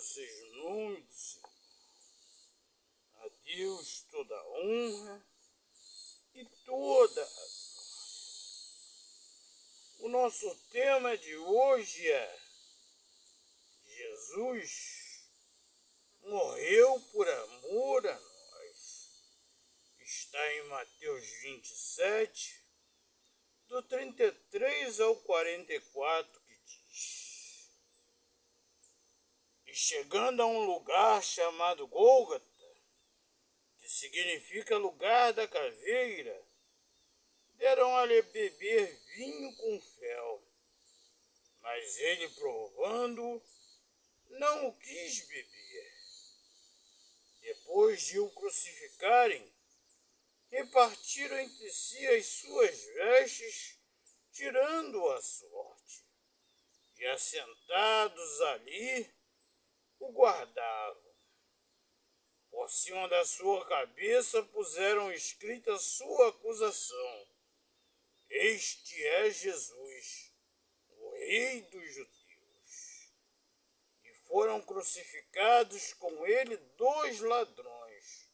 seja o nome do Senhor. A Deus toda a honra e toda a glória. O nosso tema de hoje é: Jesus morreu por amor a nós. Está em Mateus 27, do 33 ao 44, que diz: E chegando a um lugar chamado Gólgota, que significa lugar da caveira, deram-lhe beber vinho com fel. Mas ele, provando, não o quis beber. Depois de o crucificarem, repartiram entre si as suas vestes, tirando a sorte. E assentados ali, o guardavam. Por cima da sua cabeça puseram escrita a sua acusação: Este é Jesus, o Rei dos Judeus. E foram crucificados com ele 2 ladrões,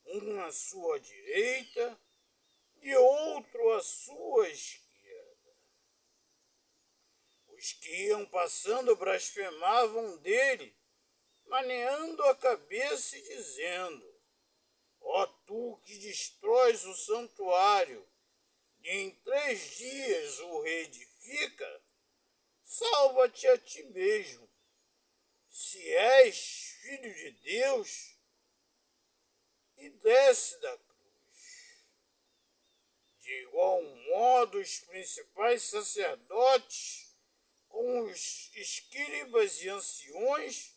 um à sua direita e outro à sua esquerda. Os que iam passando blasfemavam dele, maneando a cabeça e dizendo: Ó tu que destróis o santuário, e em 3 dias o reedifica, salva-te a ti mesmo. Se és filho de Deus, e desce da cruz. De igual modo, os principais sacerdotes, com os escribas e anciões,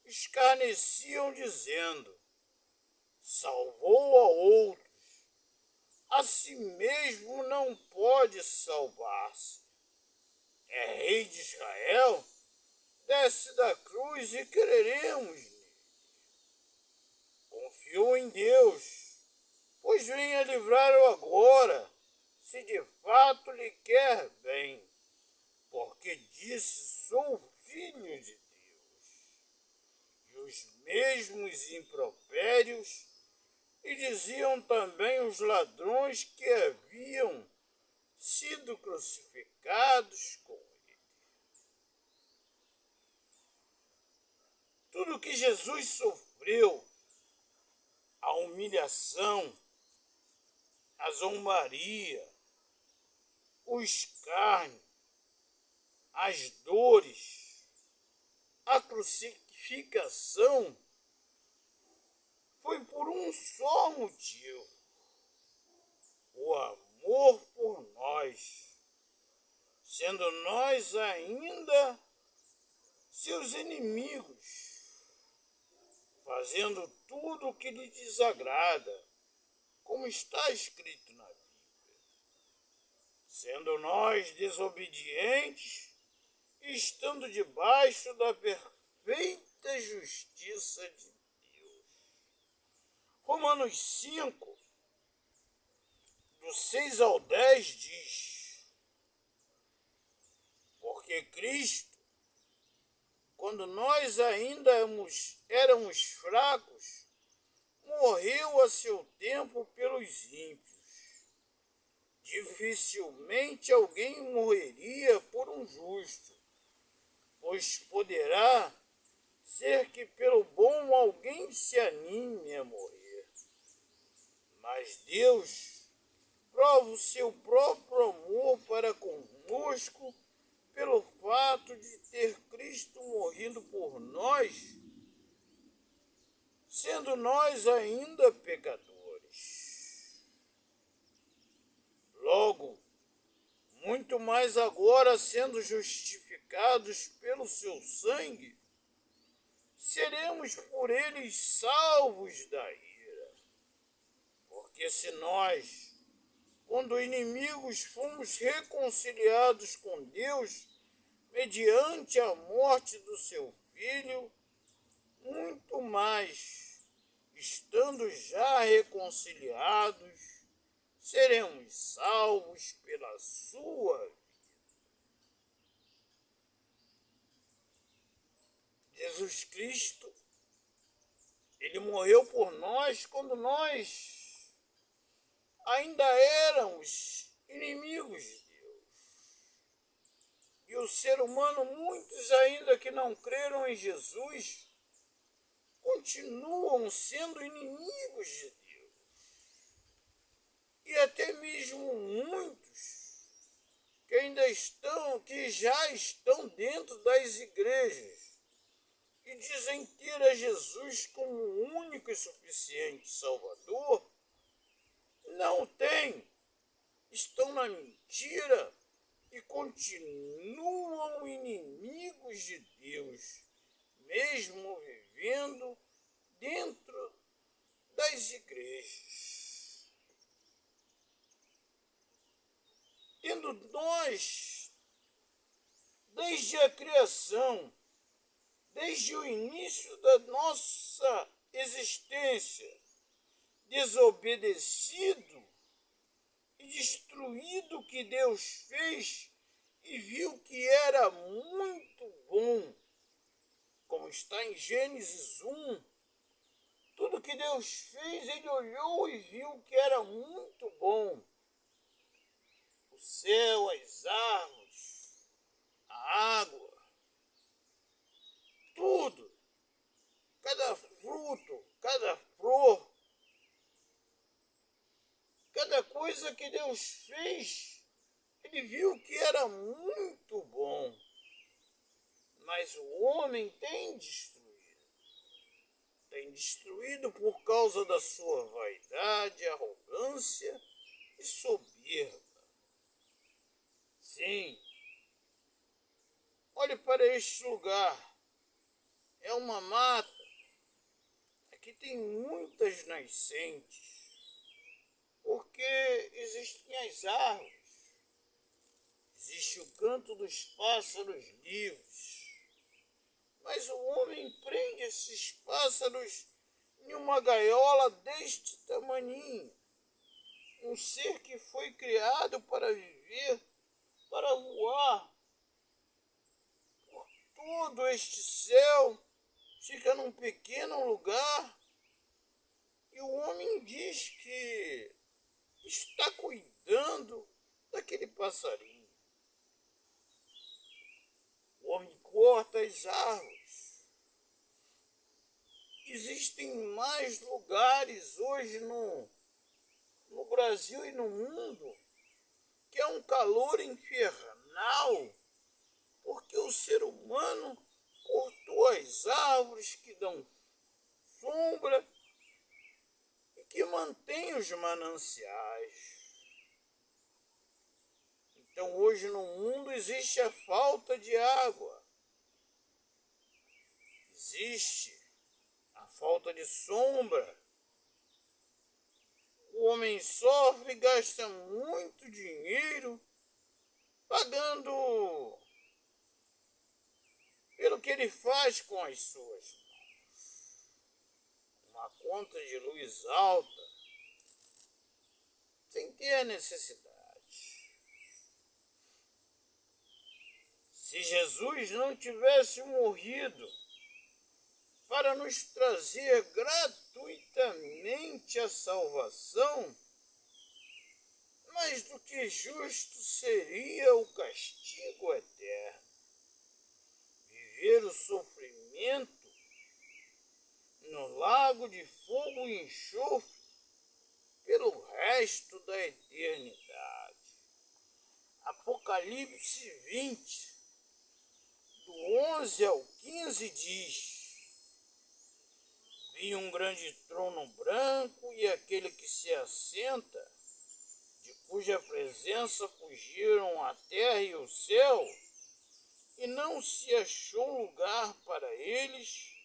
escarneciam, dizendo: Salvou a outros, a si mesmo não pode salvar-se. É rei de Israel? Desce da cruz e creremos nele. Confiou em Deus, pois venha livrar-o agora, se de fato lhe quer bem, porque disse: Sou filho de Deus. E os mesmos impropérios e diziam também os ladrões que haviam sido crucificados com ele. Tudo que Jesus sofreu, a humilhação, a zombaria, o escárnio, as dores, a crucificação, foi por um só motivo: o amor por nós, sendo nós ainda seus inimigos, fazendo tudo o que lhe desagrada, como está escrito na Bíblia. Sendo nós desobedientes, estando debaixo da perfeita justiça de Deus. Romanos 5, do 6 ao 10 diz: Porque Cristo, quando nós ainda éramos fracos, morreu a seu tempo pelos ímpios. Dificilmente alguém morreria por um justo, pois poderá ser que pelo bom alguém se anime a morrer. Mas Deus prova o seu próprio amor para conosco pelo fato de ter Cristo morrido por nós, sendo nós ainda pecadores. Logo, muito mais agora, sendo justificados pelo seu sangue, seremos por eles salvos da ira. Porque se nós, quando inimigos, fomos reconciliados com Deus mediante a morte do seu Filho, muito mais, estando já reconciliados, seremos salvos pela sua vida. Jesus Cristo, ele morreu por nós quando nós ainda éramos inimigos de Deus. E o ser humano, muitos ainda que não creram em Jesus, continuam sendo inimigos de Deus. E até mesmo muitos que já estão dentro das igrejas e dizem ter a Jesus como o único e suficiente Salvador, não tem, estão na mentira e continuam inimigos de Deus, mesmo vivendo dentro das igrejas. Tendo nós, desde a criação, desde o início da nossa existência, desobedecido e destruído o que Deus fez e viu que era muito bom, como está em Gênesis 1, tudo que Deus fez, ele olhou e viu que era muito bom. O céu, as árvores, a água, tudo, cada fruto, cada flor, cada coisa que Deus fez, ele viu que era muito bom. Mas o homem tem destruído por causa da sua vaidade, arrogância e soberba. Sim, olhe para este lugar, é uma mata, aqui tem muitas nascentes, porque existem as árvores, existe o canto dos pássaros livres, mas o homem prende esses pássaros em uma gaiola deste tamaninho, um ser que foi criado para viver, para voar por todo este céu, fica num pequeno lugar, e o homem diz que está cuidando daquele passarinho. O homem corta as árvores. Existem mais lugares hoje no Brasil e no mundo que é um calor infernal, porque o ser humano cortou as árvores que dão sombra e que mantêm os mananciais. Então hoje no mundo existe a falta de água, existe a falta de sombra. O homem sofre e gasta muito dinheiro pagando pelo que ele faz com as suas mãos. Uma conta de luz alta, sem ter a necessidade. Se Jesus não tivesse morrido para nos trazer gratuitamente a salvação, mais do que justo seria o castigo eterno. Viver o sofrimento no lago de fogo e enxofre pelo resto da eternidade. Apocalipse 20, do 11 ao 15 diz: vi um grande trono branco e aquele que se assenta, de cuja presença fugiram a terra e o céu, e não se achou lugar para eles.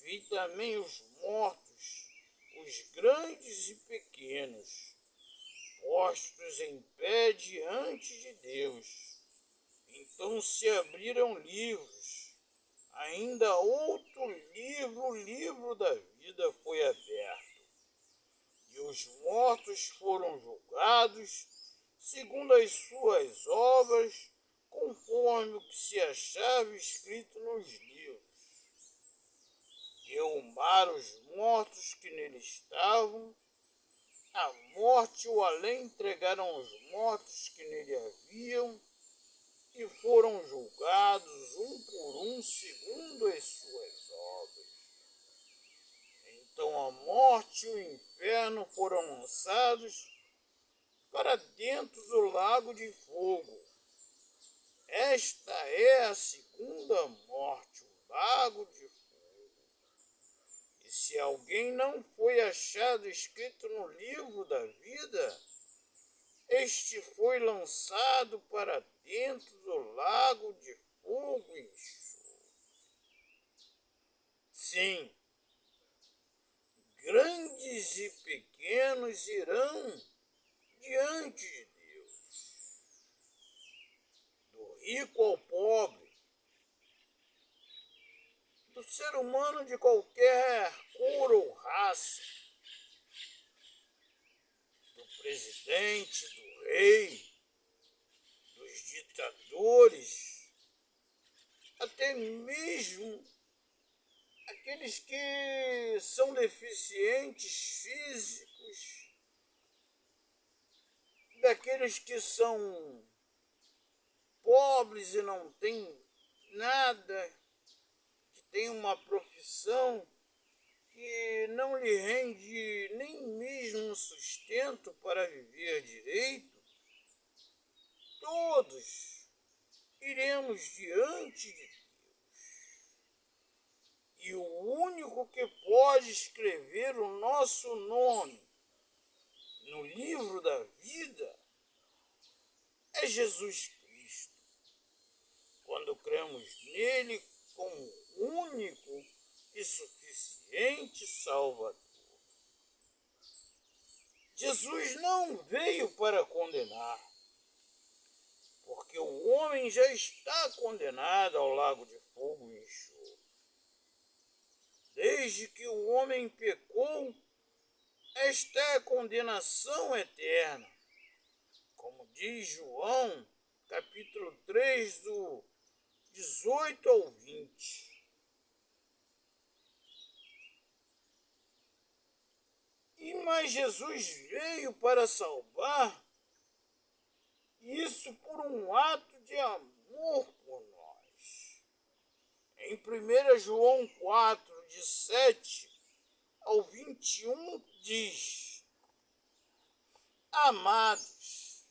Vi também os mortos, os grandes e pequenos, postos em pé diante de Deus. Então se abriram livros, ainda outro livro, o livro da vida, foi aberto. E os mortos foram julgados segundo as suas obras, conforme o que se achava escrito nos livros. para os mortos que nele estavam, a morte e o além entregaram aos mortos que nele haviam, e foram julgados um por um segundo as suas obras. Então a morte e o inferno foram lançados para dentro do lago de fogo. Esta é a segunda morte, o lago de fogo. E se alguém não foi achado escrito no livro da vida, este foi lançado para dentro do lago de fogo e enxofre. Sim, grandes e pequenos irão diante de Deus, do rico ao pobre, do ser humano de qualquer cor ou raça, do presidente, do rei, dos ditadores, até mesmo aqueles que são deficientes físicos, daqueles que são pobres e não têm nada, que têm uma profissão que não lhe rende nem mesmo sustento para viver direito, todos iremos diante de Deus. E o único que pode escrever o nosso nome no livro da vida é Jesus Cristo. Quando cremos nele como único e suficiente Salvador. Jesus não veio para condenar, porque o homem já está condenado ao lago de fogo e enxofre. Desde que o homem pecou, esta é a condenação eterna. Como diz João, capítulo 3, do 18 ao 20. Mas Jesus veio para salvar, isso por um ato de amor por nós. Em 1 João 4, de 7 ao 21, diz: Amados,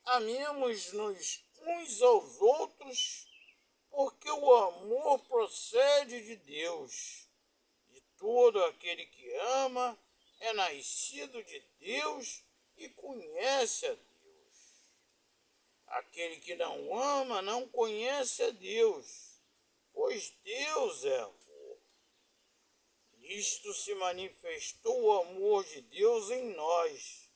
amemos-nos uns aos outros, porque o amor procede de Deus. E todo aquele que ama é nascido de Deus e conhece a Deus. Aquele que não ama não conhece a Deus, pois Deus é amor. Nisto se manifestou o amor de Deus em nós,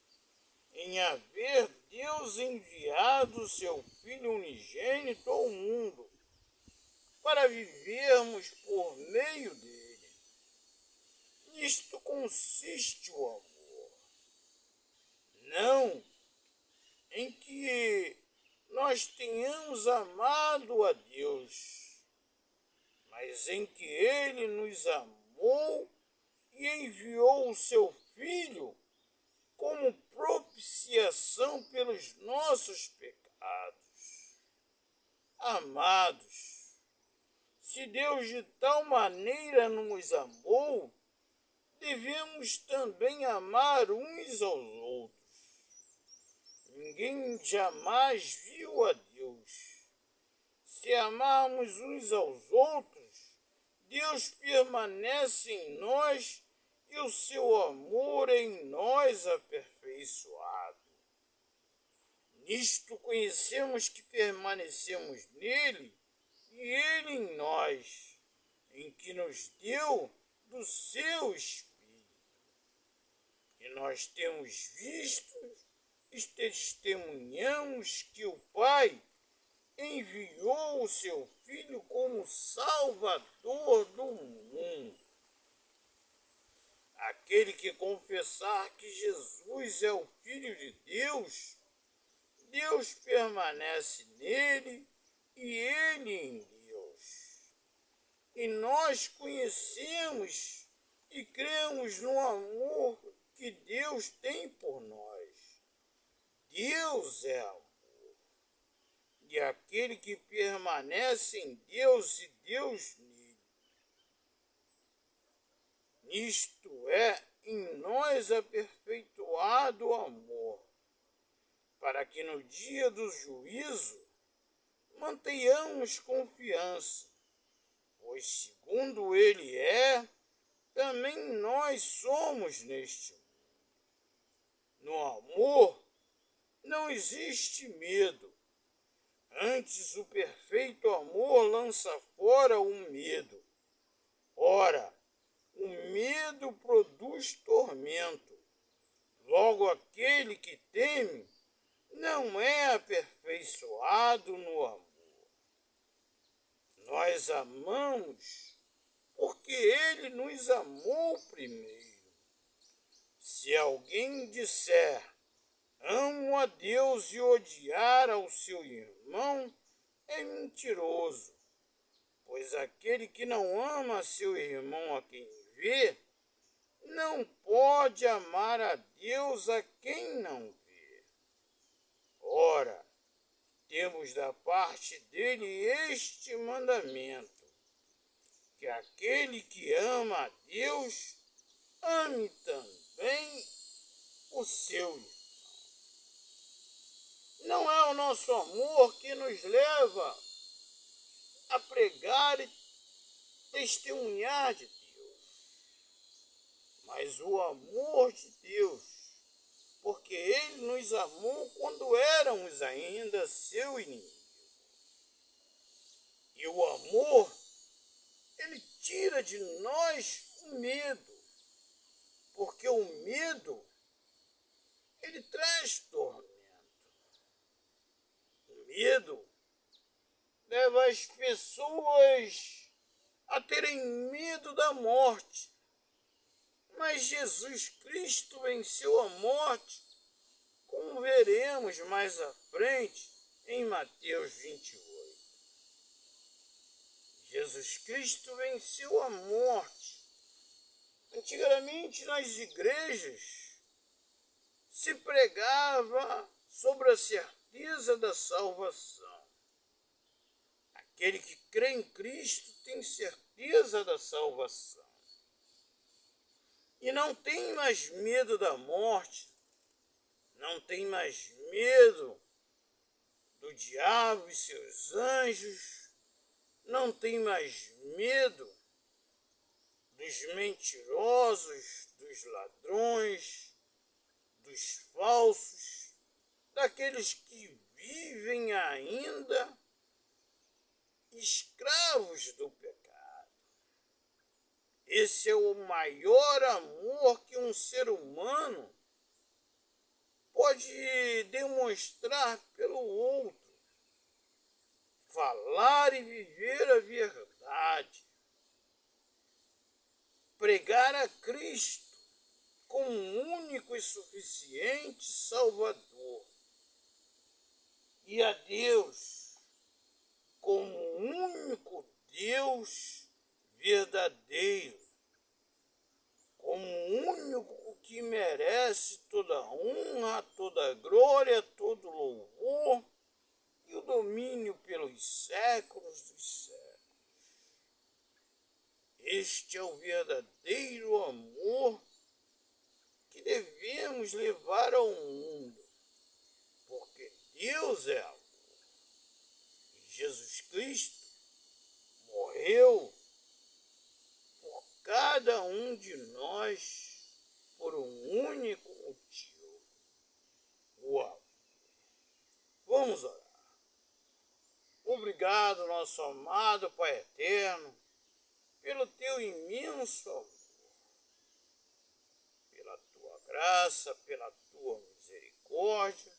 em haver Deus enviado o seu Filho unigênito ao mundo, para vivermos por meio dele. Nisto consiste o amor. Não em que nós tenhamos amado a Deus, mas em que ele nos amou e enviou o seu Filho como propiciação pelos nossos pecados. Amados, se Deus de tal maneira nos amou, devemos também amar uns aos outros. Ninguém jamais viu a Deus. Se amarmos uns aos outros, Deus permanece em nós e o seu amor é em nós aperfeiçoado. Nisto conhecemos que permanecemos nele e ele em nós, em que nos deu do seu Espírito. E nós temos visto e testemunhamos que o Pai enviou o seu Filho como Salvador do mundo. Aquele que confessar que Jesus é o Filho de Deus, Deus permanece nele e ele em Deus. E nós conhecemos e cremos no amor que Deus tem por nós. Deus é amor. E aquele que permanece em Deus e Deus nele. Nisto é, em nós aperfeiçoado o amor, para que no dia do juízo mantenhamos confiança, pois segundo ele é, também nós somos neste mundo. No amor não existe medo, antes o perfeito amor lança fora o medo. Ora, o medo produz tormento. Logo, aquele que teme não é aperfeiçoado no amor. Nós amamos porque ele nos amou primeiro. Se alguém disser, amo a Deus e odiar ao seu irmão, é mentiroso. Pois aquele que não ama seu irmão a quem vê, não pode amar a Deus a quem não vê. Ora, temos da parte dele este mandamento, que aquele que ama a Deus, ame também o seu irmão. Não é o nosso amor que nos leva a pregar e testemunhar de Deus, mas o amor de Deus, porque ele nos amou quando éramos ainda seu inimigo. E o amor, ele tira de nós o medo, porque o medo, ele traz tormento. O medo leva as pessoas a terem medo da morte. Mas Jesus Cristo venceu a morte, como veremos mais à frente em Mateus 28. Jesus Cristo venceu a morte. Antigamente, nas igrejas, se pregava sobre a certeza da salvação. Aquele que crê em Cristo tem certeza da salvação. E não tem mais medo da morte, não tem mais medo do diabo e seus anjos, não tem mais medo dos mentirosos, dos ladrões, dos falsos, daqueles que vivem ainda escravos do pecado. Esse é o maior amor que um ser humano pode demonstrar pelo outro. Falar e viver a verdade. Pregar a Cristo como único e suficiente Salvador. E a Deus como único Deus verdadeiro, como único que merece toda honra, toda glória, todo louvor e o domínio pelos séculos dos séculos. Este é o verdadeiro amor que devemos levar ao mundo, porque Deus é amor. E Jesus Cristo morreu por cada um de nós por um único motivo: o amor. Vamos orar. Obrigado, nosso amado Pai eterno, pelo teu imenso amor, pela tua graça, pela tua misericórdia,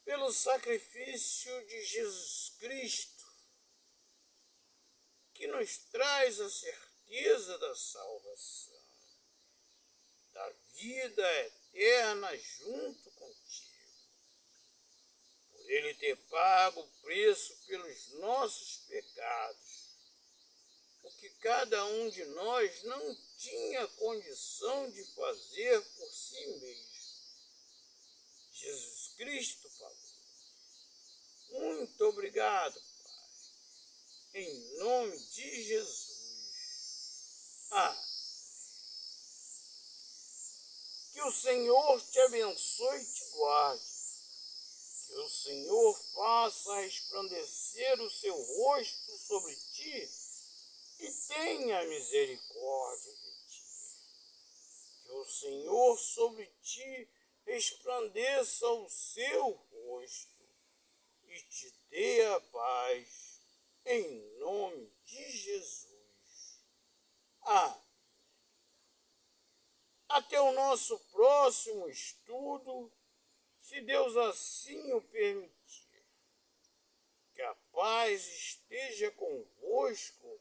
pelo sacrifício de Jesus Cristo, que nos traz a certeza da salvação, da vida eterna junto contigo. Por ele ter pago o preço pelos nossos pecados, o que cada um de nós não tinha condição de fazer por si mesmo. Jesus Cristo falou. Muito obrigado, Pai. Em nome de Jesus. Que o Senhor te abençoe e te guarde. Que o Senhor faça resplandecer o seu rosto sobre ti e tenha misericórdia de ti. Que o Senhor sobre ti resplandeça o seu rosto e te dê a paz, em nome de Jesus. Até o nosso próximo estudo, se Deus assim o permitir. Que a paz esteja convosco,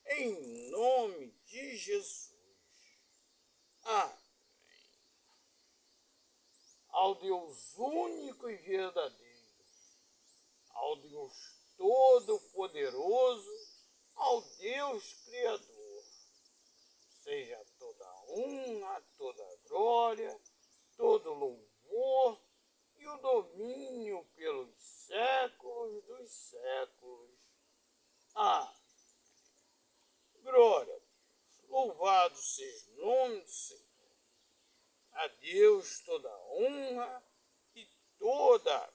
em nome de Jesus. Ao Deus único e verdadeiro, ao Deus Todo-Poderoso, ao Deus Criador, seja toda honra, toda glória, todo louvor e o domínio pelos séculos dos séculos. Glória a Deus, louvado seja o nome do Senhor. A Deus toda honra e toda